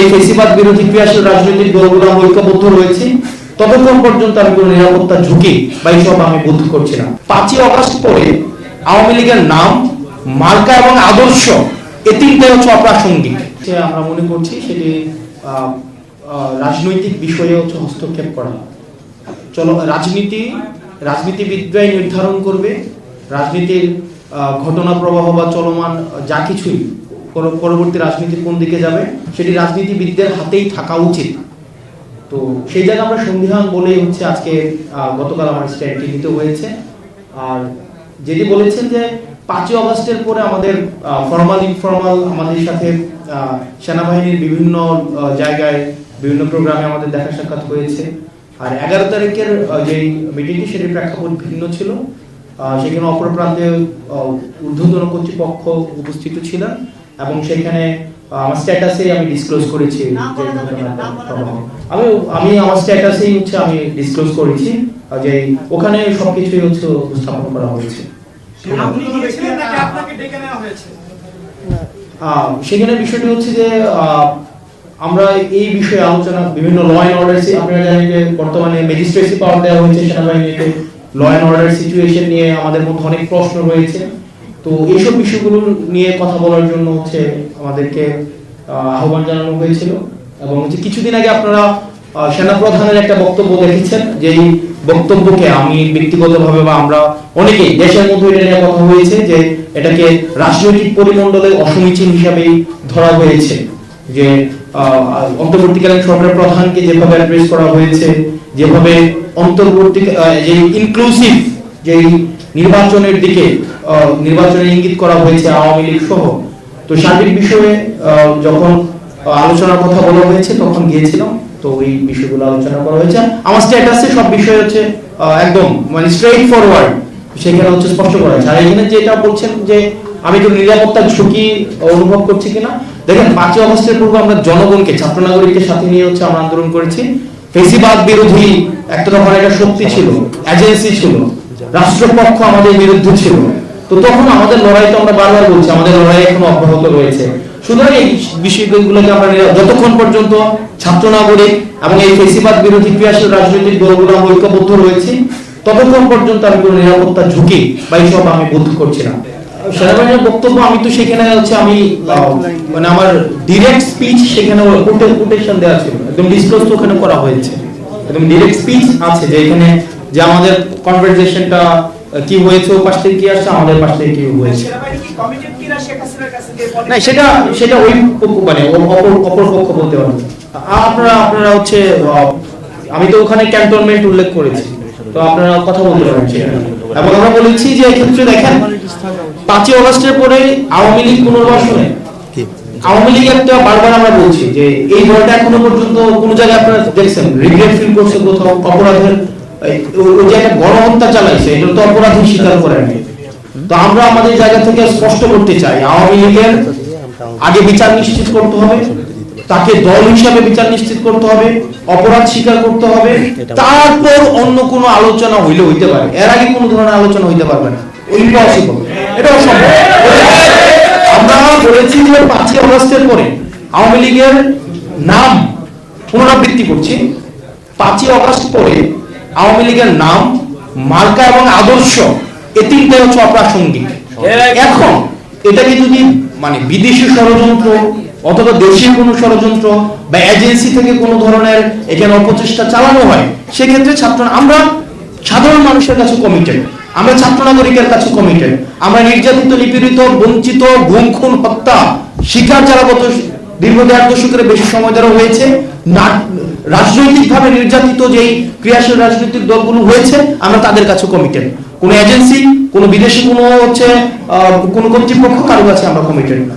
এই ফেসিবাদ বিরোধী ক্রিয়াশীল রাজনৈতিক দলগুলো ঐক্যবদ্ধ রয়েছে ততক্ষণ পর্যন্ত আমি কোনো নিরাপত্তা ঝুঁকি বা এইসব আমি বোধ করছি না। 5ই অগস্ট পরে আওয়ামী লীগের নাম, মার্কা এবং আদর্শ এই তিনটাই হচ্ছে অপ্রাসঙ্গিক। আমরা মনে করছি সেটি রাজনৈতিক বিষয়ে হচ্ছে হস্তক্ষেপ করা। চলো রাজনীতিবিদরাই নির্ধারণ করবে রাজনীতির ঘটনা প্রবাহ বা চলমান যা কিছুই পরবর্তী রাজনীতি কোন দিকে যাবে সেটি রাজনীতিবিদদের হাতেই থাকা উচিত। তো সেই জায়গায় আমরা সন্দিহান বলেই হচ্ছে আজকে গতকাল আমার স্ট্যান্ডটি নিতে হয়েছে। আর যেটি বলেছেন যে 5ই অগস্টের পরে আমাদের ফর্মাল ইনফর্মাল আমাদের সাথে সেনাবাহিনীর বিভিন্ন জায়গায় বিভিন্ন প্রোগ্রামে আমাদের দেখা সাক্ষাৎ হয়েছে। আর 11 তারিখের যে মিটিংটি সেটির প্রেক্ষাপট ভিন্ন ছিল। সেখানে অপর প্রান্তে ঊর্ধ্বতন কর্তৃপক্ষ উপস্থিত ছিলেন এবং সেখানে আমার স্ট্যাটাসে আমি ডিসক্লোজ করেছি আমি আমার স্ট্যাটাসেই হচ্ছে আমি ডিসক্লোজ করেছি যে ওখানে সবকিছুই হচ্ছে উপস্থাপন করা হয়েছে। সেখানে বিষয়টি হচ্ছে যে আমরা এই বিষয়ে আলোচনা বিভিন্ন ল অ্যান্ড অর্ডার, আপনারা জানেন যে বর্তমানে ম্যাজিস্ট্রেসি পাওয়ার দেওয়া হয়েছে সেনাবাহিনীতে। ল অ্যান্ড অর্ডার সিচুয়েশন নিয়ে আমাদের মধ্যে অনেক প্রশ্ন রয়েছে। তো এইসব বিষয়গুলো নিয়ে কথা বলার জন্য হচ্ছে আমাদেরকে আহ্বান জানানো হয়েছিল এবং হচ্ছে কিছুদিন আগে আপনারা সেনাপ্রধানের একটা বক্তব্য দেখেছেন, যেই বক্তব্যকে আমি ব্যক্তিগতভাবে বা আমরা অনেকেই দেশের মধ্যে এটা নিয়ে কথা হয়েছে যে এটাকে রাজনৈতিক পরিমণ্ডলে অসমীচীন হিসাবেই ধরা হয়েছে। যে অন্তর্বর্তীকালীন সরকারের প্রধানকে যেভাবে অ্যাড্রেস করা হয়েছে, যেভাবে অন্তর্বর্তী যে ইনক্লুসিভ যে নির্বাচনের দিকে নির্বাচনের ইঙ্গিত করা হয়েছে আওয়ামী লীগ সহ, তো সার্বিক বিষয়ে যখন আলোচনার কথা বলা হয়েছে তখন গিয়েছিলাম। তো এই বিষয়গুলো আলোচনা করা হয়েছে। আমার স্ট্যাটাসে সব বিষয় হচ্ছে একদম মানে স্ট্রেইট ফরওয়ার্ড, সেখানে হচ্ছে স্পষ্ট করা হয়েছে। আর এখানে যেটা বলছেন যে আমি কোনো নিরাপত্তার ঝুঁকি অনুভব করছি কিনা, দেখেন 5ই অগস্টের পূর্বে আমরা জনগণকে, ছাত্র নাগরিকদের সাথে নিয়ে হচ্ছে আমরা আন্দোলন করেছি। ফেসিবাদ বিরোধী একটা তখন একটা শক্তি ছিল, এজেন্সি ছিল, রাষ্ট্রপক্ষ আমাদের বিরুদ্ধে ছিল। তো তখন আমাদের লড়াই তো আমরা বারবার বলছি আমাদের লড়াই এখনো অব্যাহত রয়েছে। সুতরাং এই বিষয়গুলোকে আমরা যতক্ষণ পর্যন্ত ছাত্র নাগরিক এবং এই ফেসিবাদ বিরোধী ক্রিয়াশীল রাজনৈতিক দলগুলো ঐক্যবদ্ধ রয়েছে ততক্ষণ পর্যন্ত আমি কোনো নিরাপত্তার ঝুঁকি বা এইসব আমি বোধ করছি না। সেনাবাহিনীর বক্তব্য আমি তো সেখানে হচ্ছে আমি মানে আমার ডিরেক্ট স্পিচ সেখানে কোটেশন দেওয়া ছিল, একদম ডিসক্লোজ তো ওখানে করা হয়েছে, একদম ডিরেক্ট স্পিচ আছে যে এখানে যে আমাদের কনভারসেশনটা কি হয়েছে, ও পাশ থেকে কি আসছে, আমাদের পাশ থেকে কি হয়েছে। না সেটা ওই মানে অপর পক্ষ বলতে পারবে। আপনারা হচ্ছে আমি তো ওখানে ক্যান্টনমেন্ট উল্লেখ করেছি, তো আপনারা কথা বলতে পারেন। এবং আমরা বলেছি যে এক্ষেত্রে দেখেন 5ই অগস্টের পরে আওয়ামী লীগ পুনর্বাসনে আওয়ামী লীগ একটা বারবার আমরা বলছি যে এই দলটা এখনো পর্যন্ত কোন জায়গায় আপনারা দেখছেন রিগ্রেট ফিল করছে কোথাও অপরাধের ওই যে একটা গণহত্যা চালাইছে, এটা তো অপরাধী স্বীকার করে নাই। তো আমরা আমাদের জায়গা থেকে স্পষ্ট করতে চাই আওয়ামী লীগের আগে বিচার নিশ্চিত করতে হবে, তাকে দল হিসাবে বিচার নিশ্চিত করতে হবে, অপরাধ স্বীকার করতে হবে, তারপর অন্য কোনো আলোচনা হইলে হইতে পারে। এর আগে কোনো ধরনের আলোচনা হইতে পারবে না, ইম্পসিবল, এটা অসম্ভব। আমরা বলেছি যে 5ই অগস্টের পরে আওয়ামী লীগের নাম পুনরাবৃত্তি করছি। 5ই অগস্ট পরে আওয়ামী লীগের নাম, মার্কা এবং আদর্শ এই তিনটাই হচ্ছে অপ্রাসঙ্গিক। এখন এটাকে যদি মানে বিদেশি ষড়যন্ত্র অথবা দেশীয় কোনো ষড়যন্ত্র বা এজেন্সি থেকে কোনো ধরনের এখানে অপচেষ্টা চালানো হয়, সেক্ষেত্রে আমরা সাধারণ মানুষের কাছে কমিটেড, আমরা ছাত্র নাগরিকের কাছে কমিটেড। আমরা নির্যাতিত, নিপীড়িত, বঞ্চিত, গুম খুন হত্যা শিকার যারা গত দীর্ঘ 1.5 দশকের বেশি সময় ধরে হয়েছে, রাজনৈতিকভাবে নির্যাতিত যেই ক্রিয়াশীল রাজনৈতিক দলগুলো হয়েছে, আমরা তাদের কাছে কমিটেড। কোন এজেন্সি, কোন বিদেশি কোনো হচ্ছে কোন কর্তৃপক্ষ কারো কাছে আমরা কমিটেড না।